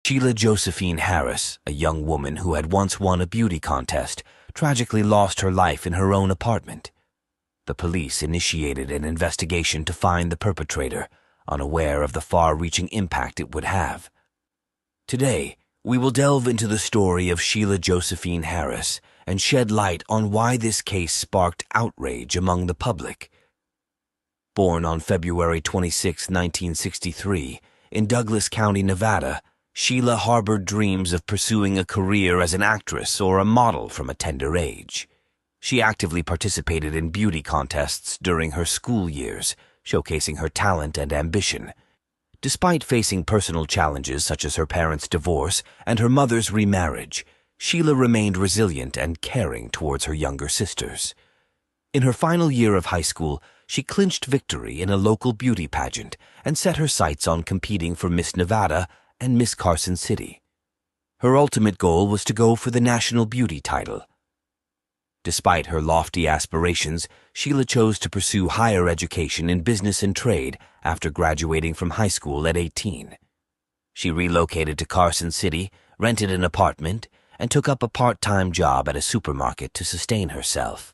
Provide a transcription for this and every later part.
Sheila Josephine Harris, a young woman who had once won a beauty contest, tragically lost her life in her own apartment. The police initiated an investigation to find the perpetrator, unaware of the far-reaching impact it would have. Today, we will delve into the story of Sheila Josephine Harris and shed light on why this case sparked outrage among the public. Born on February 26, 1963, in Douglas County, Nevada, Sheila harbored dreams of pursuing a career as an actress or a model from a tender age. She actively participated in beauty contests during her school years, showcasing her talent and ambition. Despite facing personal challenges such as her parents' divorce and her mother's remarriage, Sheila remained resilient and caring towards her younger sisters. In her final year of high school, she clinched victory in a local beauty pageant and set her sights on competing for Miss Nevada and Miss Carson City. Her ultimate goal was to go for the national beauty title. Despite her lofty aspirations, Sheila chose to pursue higher education in business and trade after graduating from high school at 18. She relocated to Carson City, rented an apartment, and took up a part-time job at a supermarket to sustain herself.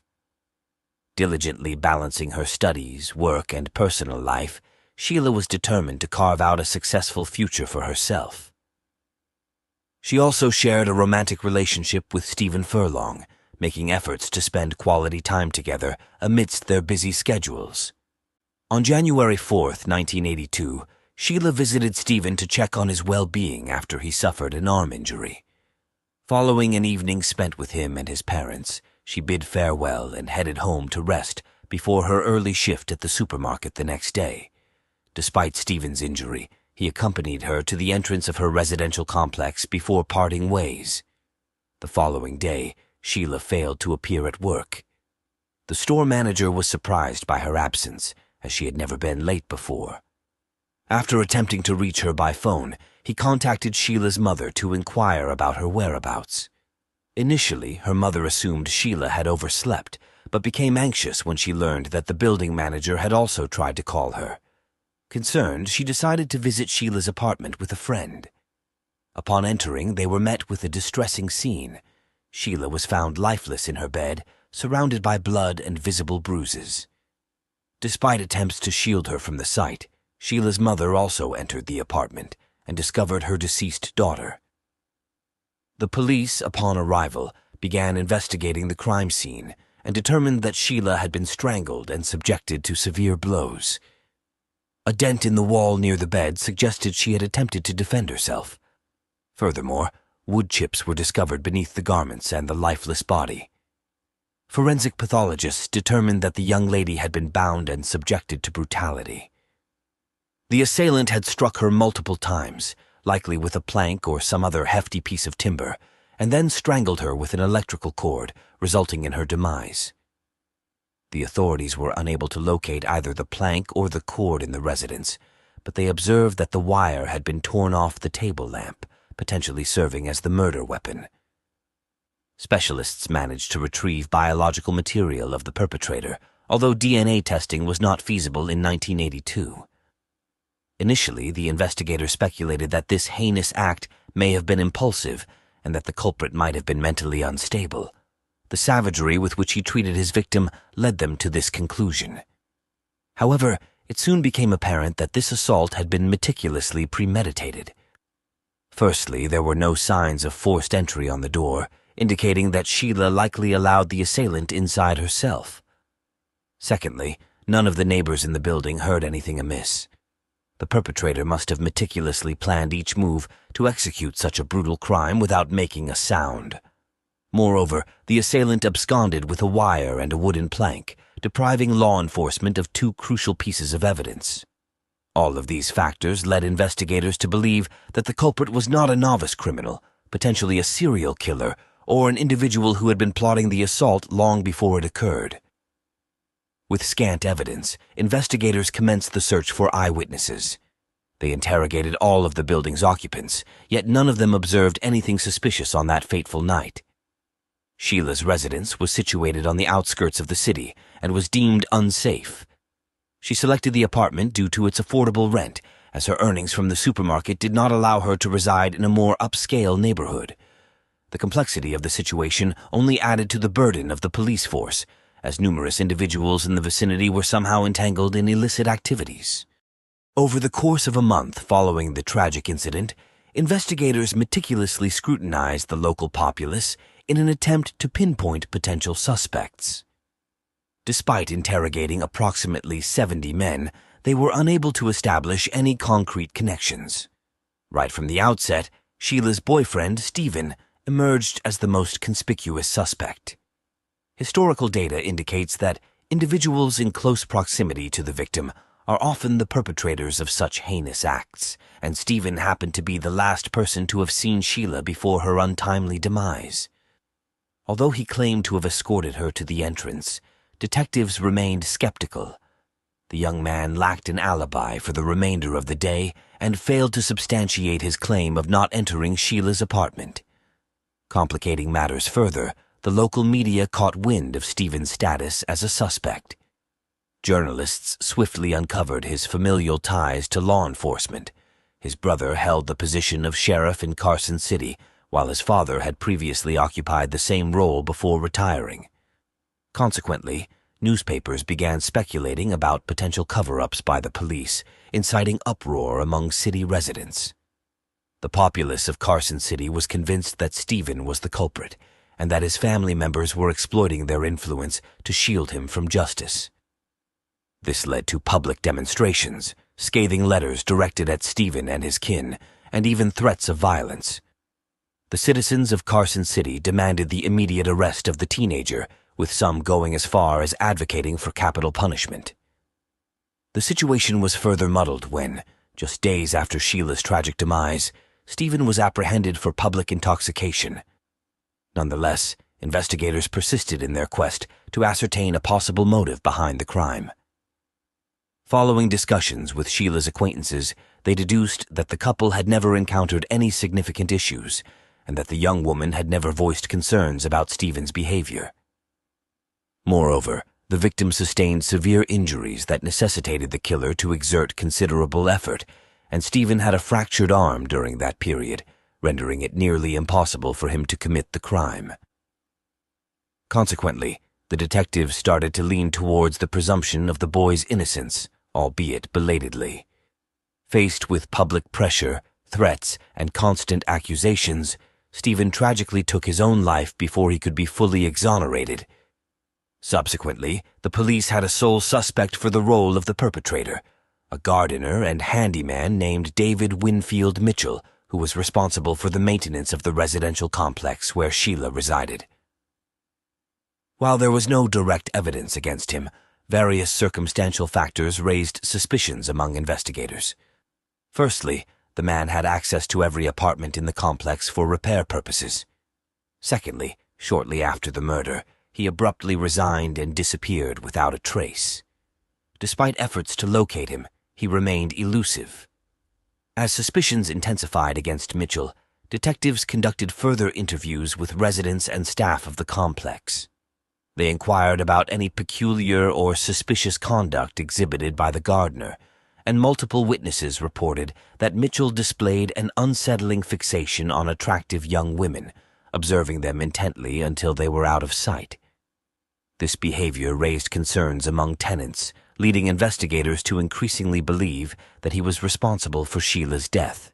Diligently balancing her studies, work, and personal life, Sheila was determined to carve out a successful future for herself. She also shared a romantic relationship with Stephen Furlong, making efforts to spend quality time together amidst their busy schedules. On January 4, 1982, Sheila visited Stephen to check on his well-being after he suffered an arm injury. Following an evening spent with him and his parents, she bid farewell and headed home to rest before her early shift at the supermarket the next day. Despite Stephen's injury, he accompanied her to the entrance of her residential complex before parting ways. The following day, Sheila failed to appear at work. The store manager was surprised by her absence, as she had never been late before. After attempting to reach her by phone, he contacted Sheila's mother to inquire about her whereabouts. Initially, her mother assumed Sheila had overslept, but became anxious when she learned that the building manager had also tried to call her. Concerned, she decided to visit Sheila's apartment with a friend. Upon entering, they were met with a distressing scene. Sheila was found lifeless in her bed, surrounded by blood and visible bruises. Despite attempts to shield her from the sight, Sheila's mother also entered the apartment and discovered her deceased daughter. The police, upon arrival, began investigating the crime scene and determined that Sheila had been strangled and subjected to severe blows. A dent in the wall near the bed suggested she had attempted to defend herself. Furthermore, wood chips were discovered beneath the garments and the lifeless body. Forensic pathologists determined that the young lady had been bound and subjected to brutality. The assailant had struck her multiple times, likely with a plank or some other hefty piece of timber, and then strangled her with an electrical cord, resulting in her demise. The authorities were unable to locate either the plank or the cord in the residence, but they observed that the wire had been torn off the table lamp, potentially serving as the murder weapon. Specialists managed to retrieve biological material of the perpetrator, although DNA testing was not feasible in 1982. Initially, the investigators speculated that this heinous act may have been impulsive and that the culprit might have been mentally unstable. The savagery with which he treated his victim led them to this conclusion. However, it soon became apparent that this assault had been meticulously premeditated. Firstly, there were no signs of forced entry on the door, indicating that Sheila likely allowed the assailant inside herself. Secondly, none of the neighbors in the building heard anything amiss. The perpetrator must have meticulously planned each move to execute such a brutal crime without making a sound. Moreover, the assailant absconded with a wire and a wooden plank, depriving law enforcement of two crucial pieces of evidence. All of these factors led investigators to believe that the culprit was not a novice criminal, potentially a serial killer, or an individual who had been plotting the assault long before it occurred. With scant evidence, investigators commenced the search for eyewitnesses. They interrogated all of the building's occupants, yet none of them observed anything suspicious on that fateful night. Sheila's residence was situated on the outskirts of the city and was deemed unsafe. She selected the apartment due to its affordable rent as her earnings from the supermarket did not allow her to reside in a more upscale neighborhood. The complexity of the situation only added to the burden of the police force, as numerous individuals in the vicinity were somehow entangled in illicit activities. Over the course of a month following the tragic incident, investigators meticulously scrutinized the local populace in an attempt to pinpoint potential suspects. Despite interrogating approximately 70 men, they were unable to establish any concrete connections. Right from the outset, Sheila's boyfriend, Stephen, emerged as the most conspicuous suspect. Historical data indicates that individuals in close proximity to the victim are often the perpetrators of such heinous acts, and Stephen happened to be the last person to have seen Sheila before her untimely demise. Although he claimed to have escorted her to the entrance, detectives remained skeptical. The young man lacked an alibi for the remainder of the day and failed to substantiate his claim of not entering Sheila's apartment. Complicating matters further, the local media caught wind of Stephen's status as a suspect. Journalists swiftly uncovered his familial ties to law enforcement. His brother held the position of sheriff in Carson City, while his father had previously occupied the same role before retiring. Consequently, newspapers began speculating about potential cover-ups by the police, inciting uproar among city residents. The populace of Carson City was convinced that Stephen was the culprit, and that his family members were exploiting their influence to shield him from justice. This led to public demonstrations, scathing letters directed at Stephen and his kin, and even threats of violence. The citizens of Carson City demanded the immediate arrest of the teenager, with some going as far as advocating for capital punishment. The situation was further muddled when, just days after Sheila's tragic demise, Stephen was apprehended for public intoxication. Nonetheless, investigators persisted in their quest to ascertain a possible motive behind the crime. Following discussions with Sheila's acquaintances, they deduced that the couple had never encountered any significant issues, and that the young woman had never voiced concerns about Stephen's behavior. Moreover, the victim sustained severe injuries that necessitated the killer to exert considerable effort, and Stephen had a fractured arm during that period, rendering it nearly impossible for him to commit the crime. Consequently, the detectives started to lean towards the presumption of the boy's innocence, albeit belatedly. Faced with public pressure, threats, and constant accusations, Stephen tragically took his own life before he could be fully exonerated. Subsequently, the police had a sole suspect for the role of the perpetrator, a gardener and handyman named David Winfield Mitchell, who was responsible for the maintenance of the residential complex where Sheila resided. While there was no direct evidence against him, various circumstantial factors raised suspicions among investigators. Firstly, the man had access to every apartment in the complex for repair purposes. Secondly, shortly after the murder, he abruptly resigned and disappeared without a trace. Despite efforts to locate him, he remained elusive. As suspicions intensified against Mitchell, detectives conducted further interviews with residents and staff of the complex. They inquired about any peculiar or suspicious conduct exhibited by the gardener, and multiple witnesses reported that Mitchell displayed an unsettling fixation on attractive young women, observing them intently until they were out of sight. This behavior raised concerns among tenants, leading investigators to increasingly believe that he was responsible for Sheila's death.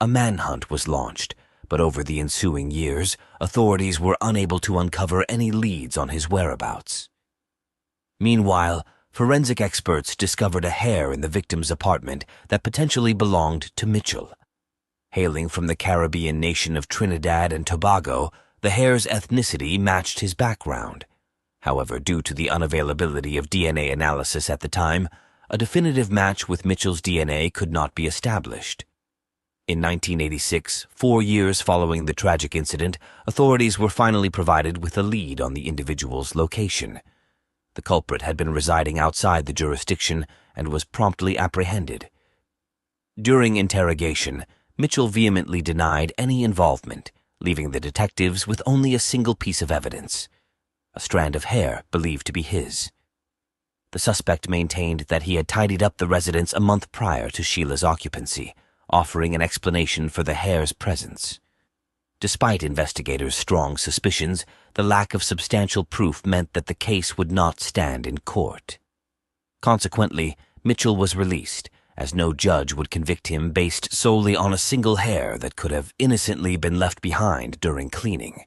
A manhunt was launched, but over the ensuing years, authorities were unable to uncover any leads on his whereabouts. Meanwhile, forensic experts discovered a hair in the victim's apartment that potentially belonged to Mitchell. Hailing from the Caribbean nation of Trinidad and Tobago, the hair's ethnicity matched his background. However, due to the unavailability of DNA analysis at the time, a definitive match with Mitchell's DNA could not be established. In 1986, 4 years following the tragic incident, authorities were finally provided with a lead on the individual's location. The culprit had been residing outside the jurisdiction and was promptly apprehended. During interrogation, Mitchell vehemently denied any involvement, leaving the detectives with only a single piece of evidence: a strand of hair believed to be his. The suspect maintained that he had tidied up the residence a month prior to Sheila's occupancy, offering an explanation for the hair's presence. Despite investigators' strong suspicions, the lack of substantial proof meant that the case would not stand in court. Consequently, Mitchell was released, as no judge would convict him based solely on a single hair that could have innocently been left behind during cleaning.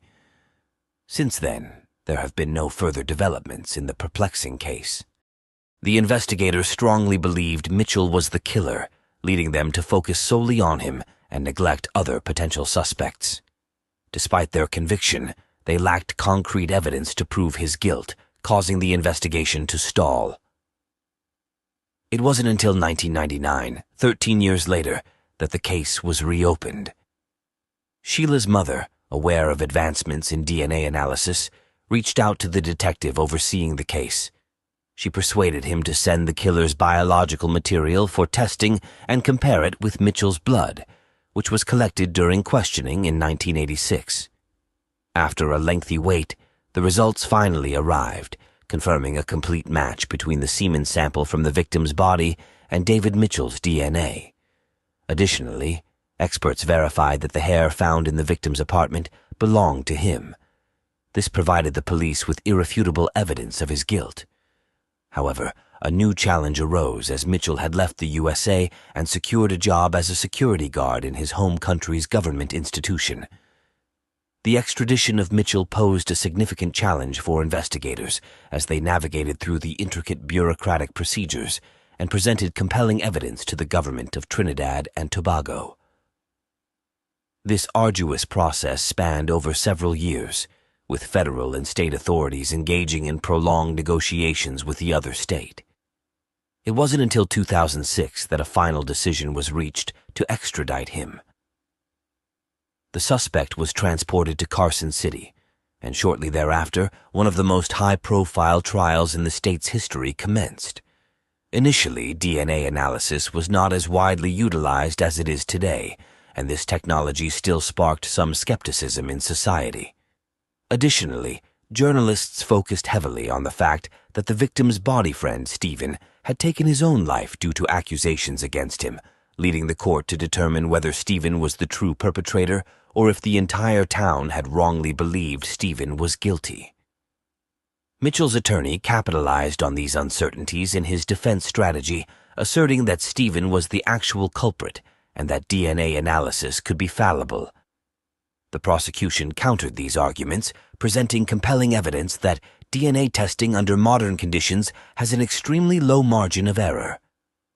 Since then, there have been no further developments in the perplexing case. The investigators strongly believed Mitchell was the killer, leading them to focus solely on him and neglect other potential suspects. Despite their conviction, they lacked concrete evidence to prove his guilt, causing the investigation to stall. It wasn't until 1999, 13 years later, that the case was reopened. Sheila's mother, aware of advancements in DNA analysis, reached out to the detective overseeing the case. She persuaded him to send the killer's biological material for testing and compare it with Mitchell's blood, which was collected during questioning in 1986. After a lengthy wait, the results finally arrived, confirming a complete match between the semen sample from the victim's body and David Mitchell's DNA. Additionally, experts verified that the hair found in the victim's apartment belonged to him. This provided the police with irrefutable evidence of his guilt. However, a new challenge arose as Mitchell had left the USA and secured a job as a security guard in his home country's government institution. The extradition of Mitchell posed a significant challenge for investigators as they navigated through the intricate bureaucratic procedures and presented compelling evidence to the government of Trinidad and Tobago. This arduous process spanned over several years, with federal and state authorities engaging in prolonged negotiations with the other state. It wasn't until 2006 that a final decision was reached to extradite him. The suspect was transported to Carson City, and shortly thereafter, one of the most high-profile trials in the state's history commenced. Initially, DNA analysis was not as widely utilized as it is today, and this technology still sparked some skepticism in society. Additionally, journalists focused heavily on the fact that the victim's body friend, Stephen, had taken his own life due to accusations against him, leading the court to determine whether Stephen was the true perpetrator or if the entire town had wrongly believed Stephen was guilty. Mitchell's attorney capitalized on these uncertainties in his defense strategy, asserting that Stephen was the actual culprit and that DNA analysis could be fallible. The prosecution countered these arguments, presenting compelling evidence that DNA testing under modern conditions has an extremely low margin of error.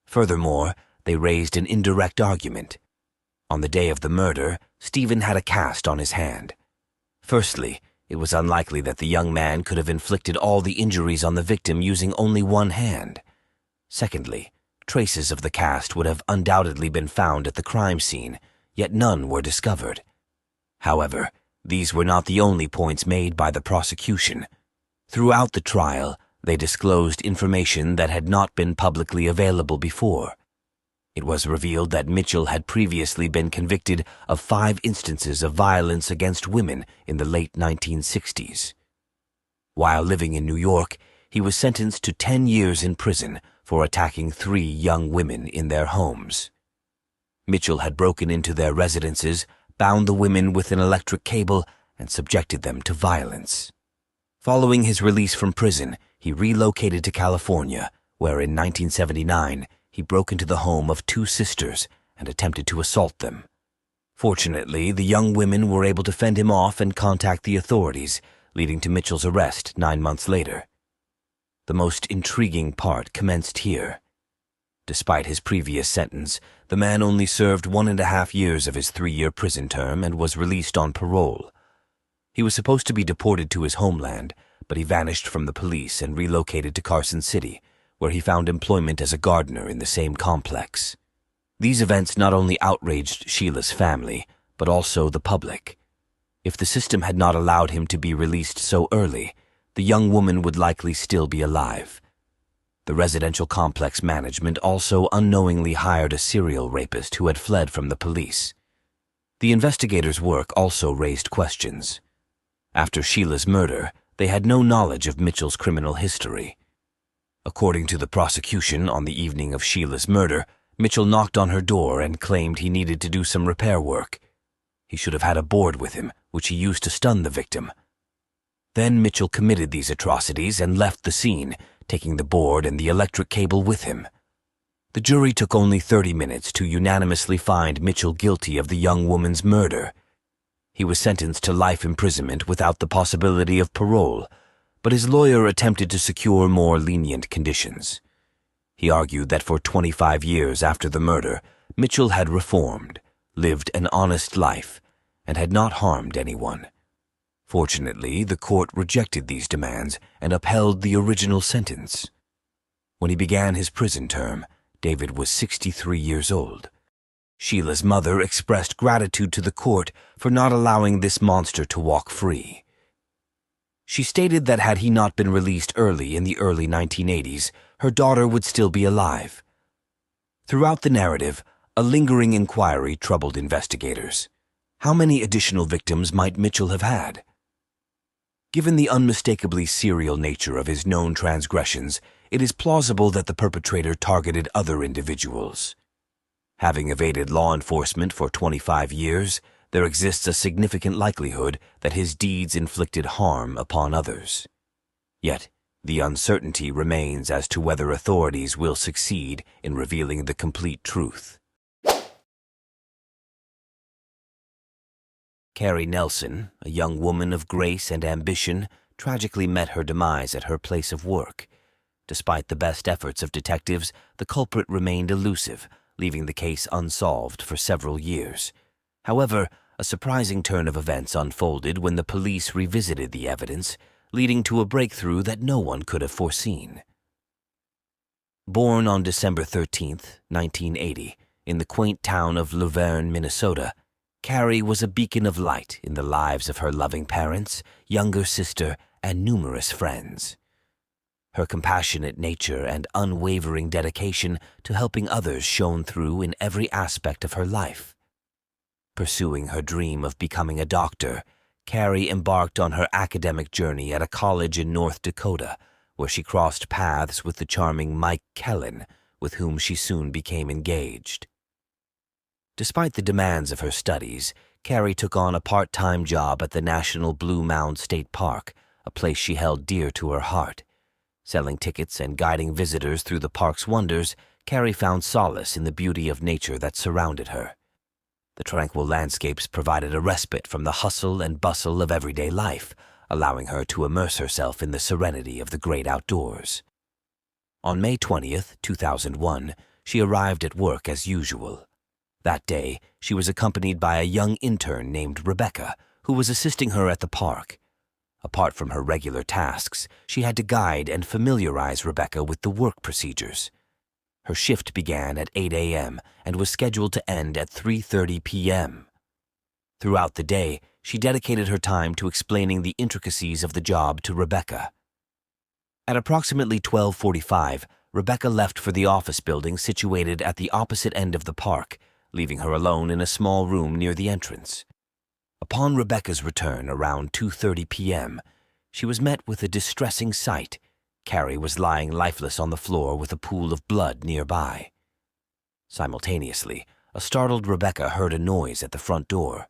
Furthermore, they raised an indirect argument. On the day of the murder, Stephen had a cast on his hand. Firstly, it was unlikely that the young man could have inflicted all the injuries on the victim using only one hand. Secondly, traces of the cast would have undoubtedly been found at the crime scene, yet none were discovered. However, these were not the only points made by the prosecution. Throughout the trial, they disclosed information that had not been publicly available before. It was revealed that Mitchell had previously been convicted of 5 instances of violence against women in the late 1960s. While living in New York, he was sentenced to 10 years in prison for attacking 3 young women in their homes. Mitchell had broken into their residences, bound the women with an electric cable, and subjected them to violence. Following his release from prison, he relocated to California, where in 1979 he broke into the home of 2 sisters and attempted to assault them. Fortunately, the young women were able to fend him off and contact the authorities, leading to Mitchell's arrest 9 months later. The most intriguing part commenced here. Despite his previous sentence, the man only served 1.5 years of his 3-year prison term and was released on parole. He was supposed to be deported to his homeland, but he vanished from the police and relocated to Carson City, where he found employment as a gardener in the same complex. These events not only outraged Sheila's family, but also the public. If the system had not allowed him to be released so early, the young woman would likely still be alive. The residential complex management also unknowingly hired a serial rapist who had fled from the police. The investigators' work also raised questions. After Sheila's murder, they had no knowledge of Mitchell's criminal history. According to the prosecution, on the evening of Sheila's murder, Mitchell knocked on her door and claimed he needed to do some repair work. He should have had a board with him, which he used to stun the victim. Then Mitchell committed these atrocities and left the scene, taking the board and the electric cable with him. The jury took only 30 minutes to unanimously find Mitchell guilty of the young woman's murder. He was sentenced to life imprisonment without the possibility of parole, but his lawyer attempted to secure more lenient conditions. He argued that for 25 years after the murder, Mitchell had reformed, lived an honest life, and had not harmed anyone. Fortunately, the court rejected these demands and upheld the original sentence. When he began his prison term, David was 63 years old. Sheila's mother expressed gratitude to the court for not allowing this monster to walk free. She stated that had he not been released early in the early 1980s, her daughter would still be alive. Throughout the narrative, a lingering inquiry troubled investigators. How many additional victims might Mitchell have had? Given the unmistakably serial nature of his known transgressions, it is plausible that the perpetrator targeted other individuals. Having evaded law enforcement for 25 years, there exists a significant likelihood that his deeds inflicted harm upon others. Yet, the uncertainty remains as to whether authorities will succeed in revealing the complete truth. Carrie Nelson, a young woman of grace and ambition, tragically met her demise at her place of work. Despite the best efforts of detectives, the culprit remained elusive, leaving the case unsolved for several years. However, a surprising turn of events unfolded when the police revisited the evidence, leading to a breakthrough that no one could have foreseen. Born on December 13, 1980, in the quaint town of Luverne, Minnesota, Carrie was a beacon of light in the lives of her loving parents, younger sister, and numerous friends. Her compassionate nature and unwavering dedication to helping others shone through in every aspect of her life. Pursuing her dream of becoming a doctor, Carrie embarked on her academic journey at a college in North Dakota, where she crossed paths with the charming Mike Kellen, with whom she soon became engaged. Despite the demands of her studies, Carrie took on a part-time job at the National Blue Mound State Park, a place she held dear to her heart. Selling tickets and guiding visitors through the park's wonders, Carrie found solace in the beauty of nature that surrounded her. The tranquil landscapes provided a respite from the hustle and bustle of everyday life, allowing her to immerse herself in the serenity of the great outdoors. On May 20th, 2001, she arrived at work as usual. That day, she was accompanied by a young intern named Rebecca, who was assisting her at the park. Apart from her regular tasks, she had to guide and familiarize Rebecca with the work procedures. Her shift began at 8 a.m. and was scheduled to end at 3:30 p.m. Throughout the day, she dedicated her time to explaining the intricacies of the job to Rebecca. At approximately 12:45, Rebecca left for the office building situated at the opposite end of the park, leaving her alone in a small room near the entrance. Upon Rebecca's return around 2:30 p.m., she was met with a distressing sight. Carrie was lying lifeless on the floor with a pool of blood nearby. Simultaneously, a startled Rebecca heard a noise at the front door.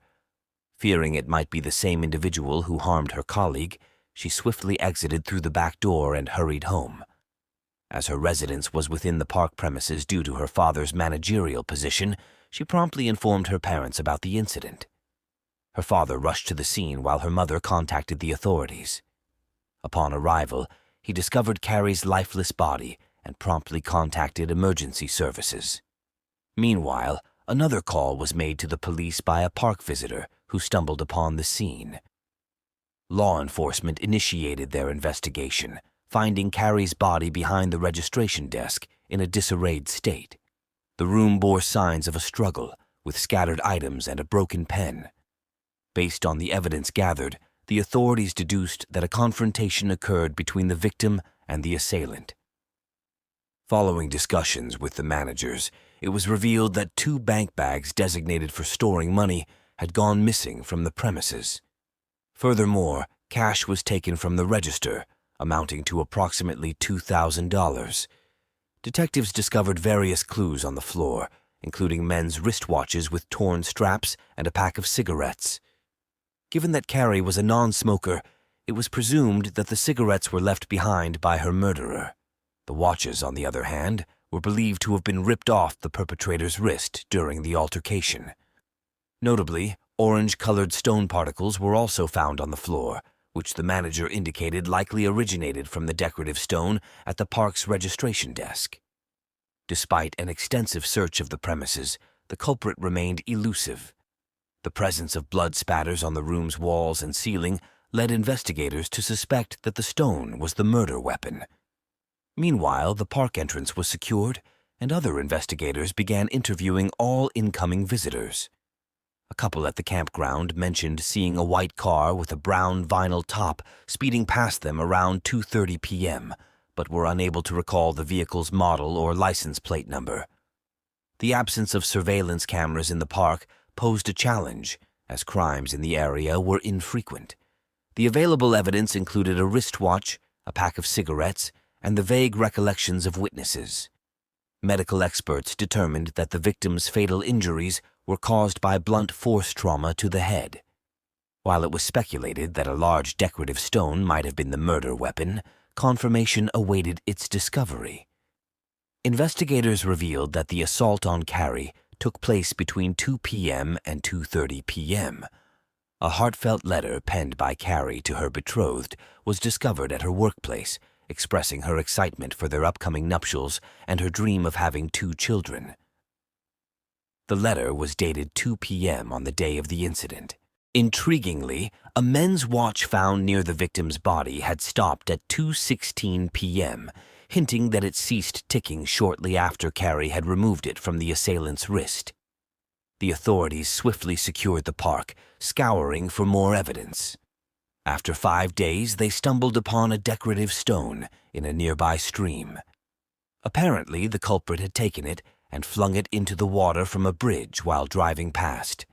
Fearing it might be the same individual who harmed her colleague, she swiftly exited through the back door and hurried home. As her residence was within the park premises due to her father's managerial position, she promptly informed her parents about the incident. Her father rushed to the scene while her mother contacted the authorities. Upon arrival, he discovered Carrie's lifeless body and promptly contacted emergency services. Meanwhile, another call was made to the police by a park visitor who stumbled upon the scene. Law enforcement initiated their investigation, finding Carrie's body behind the registration desk in a disarrayed state. The room bore signs of a struggle, with scattered items and a broken pen. Based on the evidence gathered, the authorities deduced that a confrontation occurred between the victim and the assailant. Following discussions with the managers, it was revealed that 2 bank bags designated for storing money had gone missing from the premises. Furthermore, cash was taken from the register, amounting to approximately $2,000. Detectives discovered various clues on the floor, including men's wristwatches with torn straps and a pack of cigarettes. Given that Carrie was a non-smoker, it was presumed that the cigarettes were left behind by her murderer. The watches, on the other hand, were believed to have been ripped off the perpetrator's wrist during the altercation. Notably, orange-colored stone particles were also found on the floor, which the manager indicated likely originated from the decorative stone at the park's registration desk. Despite an extensive search of the premises, the culprit remained elusive. The presence of blood spatters on the room's walls and ceiling led investigators to suspect that the stone was the murder weapon. Meanwhile, the park entrance was secured, and other investigators began interviewing all incoming visitors. A couple at the campground mentioned seeing a white car with a brown vinyl top speeding past them around 2:30 p.m., but were unable to recall the vehicle's model or license plate number. The absence of surveillance cameras in the park posed a challenge, as crimes in the area were infrequent. The available evidence included a wristwatch, a pack of cigarettes, and the vague recollections of witnesses. Medical experts determined that the victim's fatal injuries were caused by blunt force trauma to the head. While it was speculated that a large decorative stone might have been the murder weapon, confirmation awaited its discovery. Investigators revealed that the assault on Carrie took place between 2 p.m. and 2:30 p.m. A heartfelt letter penned by Carrie to her betrothed was discovered at her workplace, expressing her excitement for their upcoming nuptials and her dream of having 2 children. The letter was dated 2 p.m. on the day of the incident. Intriguingly, a men's watch found near the victim's body had stopped at 2:16 p.m., hinting that it ceased ticking shortly after Carrie had removed it from the assailant's wrist. The authorities swiftly secured the park, scouring for more evidence. After 5 days, they stumbled upon a decorative stone in a nearby stream. Apparently, the culprit had taken it and flung it into the water from a bridge while driving past.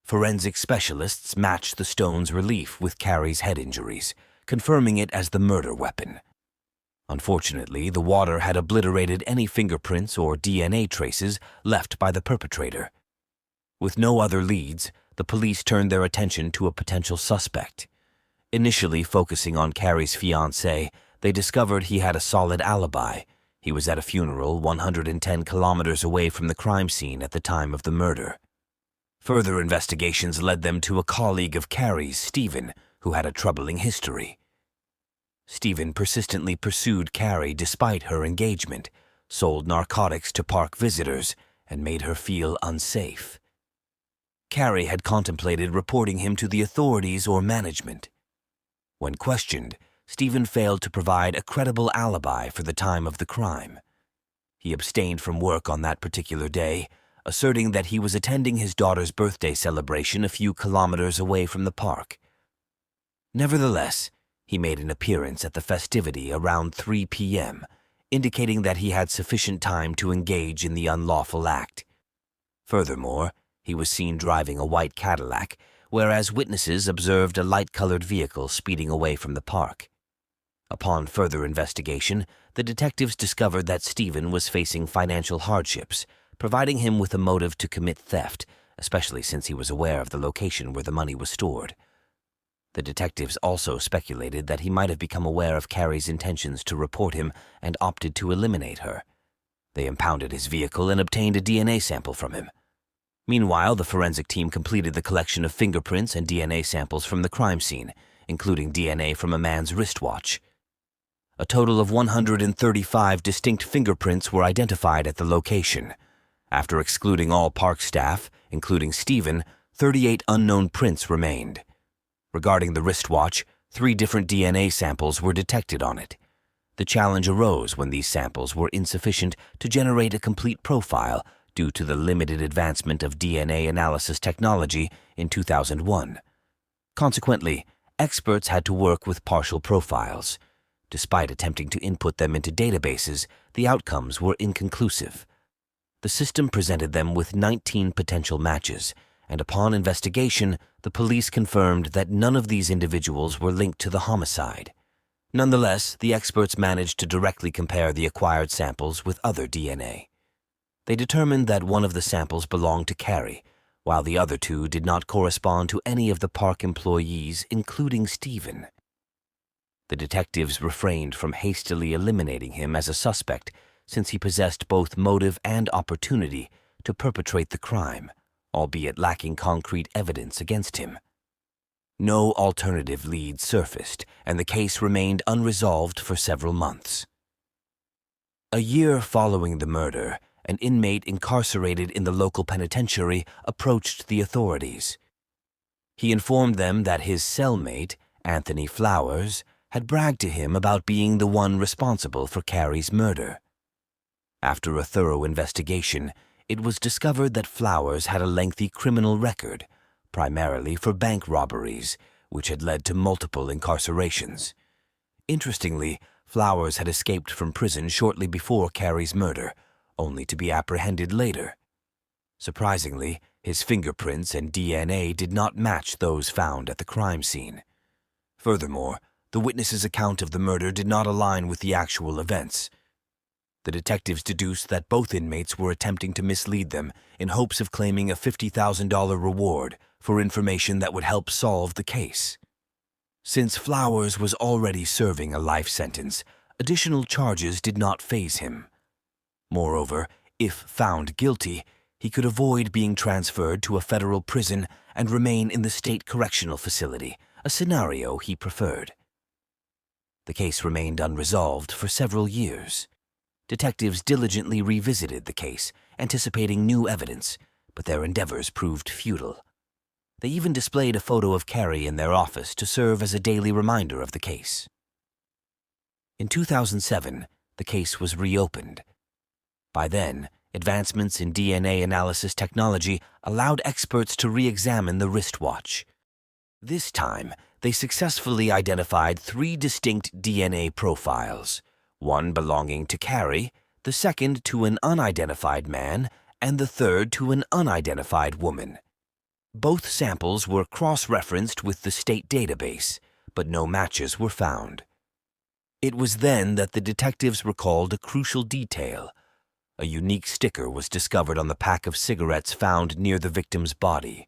Forensic specialists matched the stone's relief with Carrie's head injuries, confirming it as the murder weapon. Unfortunately, the water had obliterated any fingerprints or DNA traces left by the perpetrator. With no other leads, the police turned their attention to a potential suspect. Initially focusing on Carrie's fiancé, they discovered he had a solid alibi. He was at a funeral 110 kilometers away from the crime scene at the time of the murder. Further investigations led them to a colleague of Carrie's, Stephen, who had a troubling history. Stephen persistently pursued Carrie despite her engagement, sold narcotics to park visitors, and made her feel unsafe. Carrie had contemplated reporting him to the authorities or management. When questioned, Stephen failed to provide a credible alibi for the time of the crime. He abstained from work on that particular day, asserting that he was attending his daughter's birthday celebration a few kilometers away from the park. Nevertheless, he made an appearance at the festivity around 3 p.m., indicating that he had sufficient time to engage in the unlawful act. Furthermore, he was seen driving a white Cadillac, whereas witnesses observed a light-colored vehicle speeding away from the park. Upon further investigation, the detectives discovered that Stephen was facing financial hardships, providing him with a motive to commit theft, especially since he was aware of the location where the money was stored. The detectives also speculated that he might have become aware of Carrie's intentions to report him and opted to eliminate her. They impounded his vehicle and obtained a DNA sample from him. Meanwhile, the forensic team completed the collection of fingerprints and DNA samples from the crime scene, including DNA from a man's wristwatch. A total of 135 distinct fingerprints were identified at the location. After excluding all park staff, including Stephen, 38 unknown prints remained. Regarding the wristwatch, 3 different DNA samples were detected on it. The challenge arose when these samples were insufficient to generate a complete profile due to the limited advancement of DNA analysis technology in 2001. Consequently, experts had to work with partial profiles. Despite attempting to input them into databases, the outcomes were inconclusive. The system presented them with 19 potential matches, and upon investigation, the police confirmed that none of these individuals were linked to the homicide. Nonetheless, the experts managed to directly compare the acquired samples with other DNA. They determined that one of the samples belonged to Carrie, while the other two did not correspond to any of the park employees, including Stephen. The detectives refrained from hastily eliminating him as a suspect since he possessed both motive and opportunity to perpetrate the crime, albeit lacking concrete evidence against him. No alternative leads surfaced, and the case remained unresolved for several months. A year following the murder, an inmate incarcerated in the local penitentiary approached the authorities. He informed them that his cellmate, Anthony Flowers, had bragged to him about being the one responsible for Carrie's murder. After a thorough investigation, it was discovered that Flowers had a lengthy criminal record, primarily for bank robberies, which had led to multiple incarcerations. Interestingly, Flowers had escaped from prison shortly before Carrie's murder, only to be apprehended later. Surprisingly, his fingerprints and DNA did not match those found at the crime scene. Furthermore, the witness's account of the murder did not align with the actual events. The detectives deduced that both inmates were attempting to mislead them in hopes of claiming a $50,000 reward for information that would help solve the case. Since Flowers was already serving a life sentence, additional charges did not faze him. Moreover, if found guilty, he could avoid being transferred to a federal prison and remain in the state correctional facility, a scenario he preferred. The case remained unresolved for several years. Detectives diligently revisited the case, anticipating new evidence, but their endeavors proved futile. They even displayed a photo of Carrie in their office to serve as a daily reminder of the case. In 2007, the case was reopened. By then, advancements in DNA analysis technology allowed experts to re-examine the wristwatch. This time, they successfully identified 3 distinct DNA profiles, one belonging to Carrie, the second to an unidentified man, and the third to an unidentified woman. Both samples were cross-referenced with the state database, but no matches were found. It was then that the detectives recalled a crucial detail. A unique sticker was discovered on the pack of cigarettes found near the victim's body.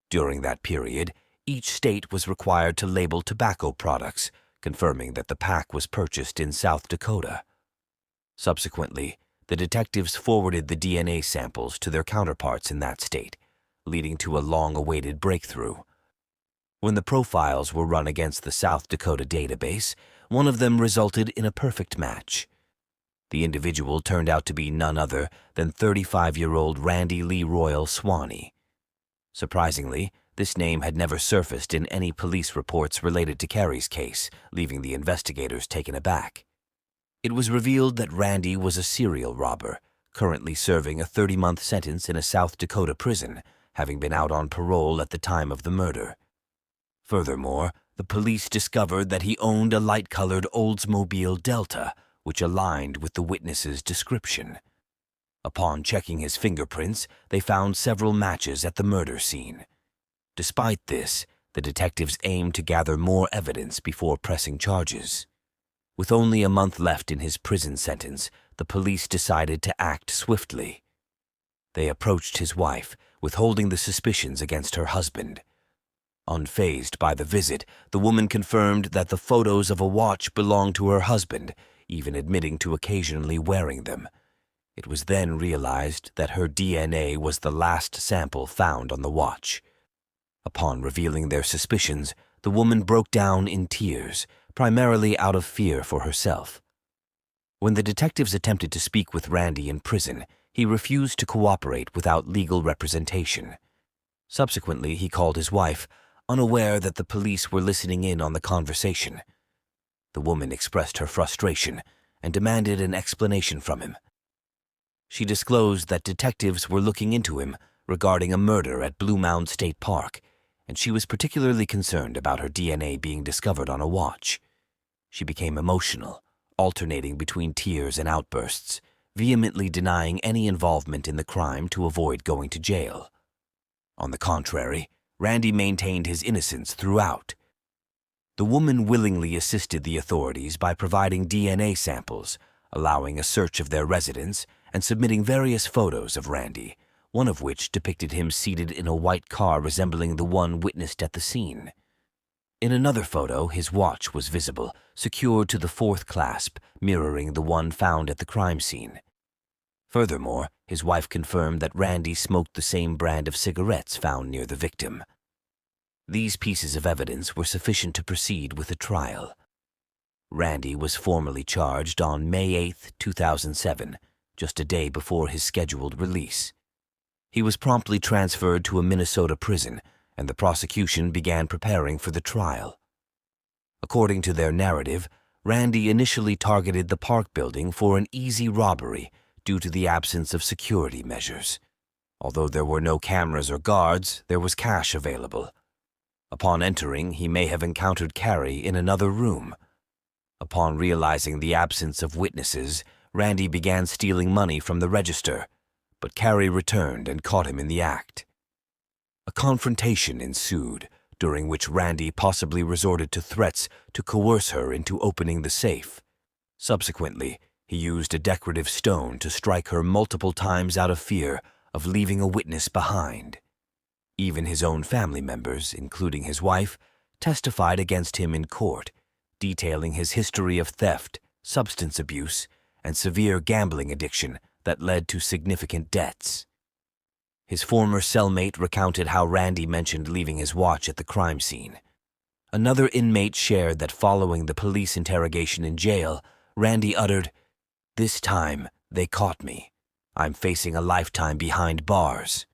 During that period, each state was required to label tobacco products, confirming that the pack was purchased in South Dakota. Subsequently, the detectives forwarded the DNA samples to their counterparts in that state, leading to a long-awaited breakthrough. When the profiles were run against the South Dakota database, one of them resulted in a perfect match. The individual turned out to be none other than 35-year-old Randy Lee Royal Swanee. Surprisingly, this name had never surfaced in any police reports related to Carrie's case, leaving the investigators taken aback. It was revealed that Randy was a serial robber, currently serving a 30-month sentence in a South Dakota prison, having been out on parole at the time of the murder. Furthermore, the police discovered that he owned a light-colored Oldsmobile Delta, which aligned with the witness's description. Upon checking his fingerprints, they found several matches at the murder scene. Despite this, the detectives aimed to gather more evidence before pressing charges. With only a month left in his prison sentence, the police decided to act swiftly. They approached his wife, withholding the suspicions against her husband. Unfazed by the visit, the woman confirmed that the photos of a watch belonged to her husband, even admitting to occasionally wearing them. It was then realized that her DNA was the last sample found on the watch. Upon revealing their suspicions, the woman broke down in tears, primarily out of fear for herself. When the detectives attempted to speak with Randy in prison, he refused to cooperate without legal representation. Subsequently, he called his wife, unaware that the police were listening in on the conversation. The woman expressed her frustration and demanded an explanation from him. She disclosed that detectives were looking into him regarding a murder at Blue Mound State Park, and she was particularly concerned about her DNA being discovered on a watch. She became emotional, alternating between tears and outbursts, vehemently denying any involvement in the crime to avoid going to jail. On the contrary, Randy maintained his innocence throughout. The woman willingly assisted the authorities by providing DNA samples, allowing a search of their residence, and submitting various photos of Randy, one of which depicted him seated in a white car resembling the one witnessed at the scene. In another photo, his watch was visible, secured to the fourth clasp, mirroring the one found at the crime scene. Furthermore, his wife confirmed that Randy smoked the same brand of cigarettes found near the victim. These pieces of evidence were sufficient to proceed with the trial. Randy was formally charged on May 8, 2007, just a day before his scheduled release. He was promptly transferred to a Minnesota prison, and the prosecution began preparing for the trial. According to their narrative, Randy initially targeted the Park building for an easy robbery due to the absence of security measures. Although there were no cameras or guards, there was cash available. Upon entering, he may have encountered Carrie in another room. Upon realizing the absence of witnesses, Randy began stealing money from the register, but Carrie returned and caught him in the act. A confrontation ensued, during which Randy possibly resorted to threats to coerce her into opening the safe. Subsequently, he used a decorative stone to strike her multiple times out of fear of leaving a witness behind. Even his own family members, including his wife, testified against him in court, detailing his history of theft, substance abuse, and severe gambling addiction that led to significant debts. His former cellmate recounted how Randy mentioned leaving his watch at the crime scene. Another inmate shared that following the police interrogation in jail, Randy uttered, "This time, they caught me. I'm facing a lifetime behind bars."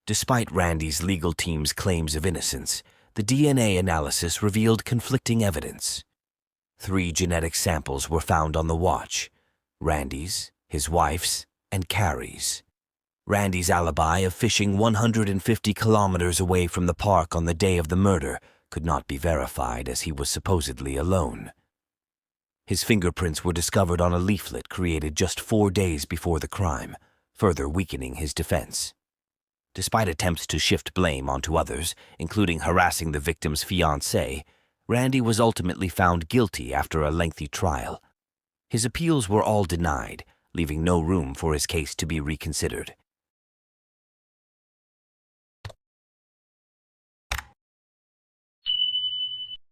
Despite Randy's legal team's claims of innocence, the DNA analysis revealed conflicting evidence. 3 genetic samples were found on the watch: Randy's, his wife's, and Carrie's. Randy's alibi of fishing 150 kilometers away from the park on the day of the murder could not be verified, as he was supposedly alone. His fingerprints were discovered on a leaflet created just 4 days before the crime, further weakening his defense. Despite attempts to shift blame onto others, including harassing the victim's fiancée, Randy was ultimately found guilty after a lengthy trial. His appeals were all denied, leaving no room for his case to be reconsidered.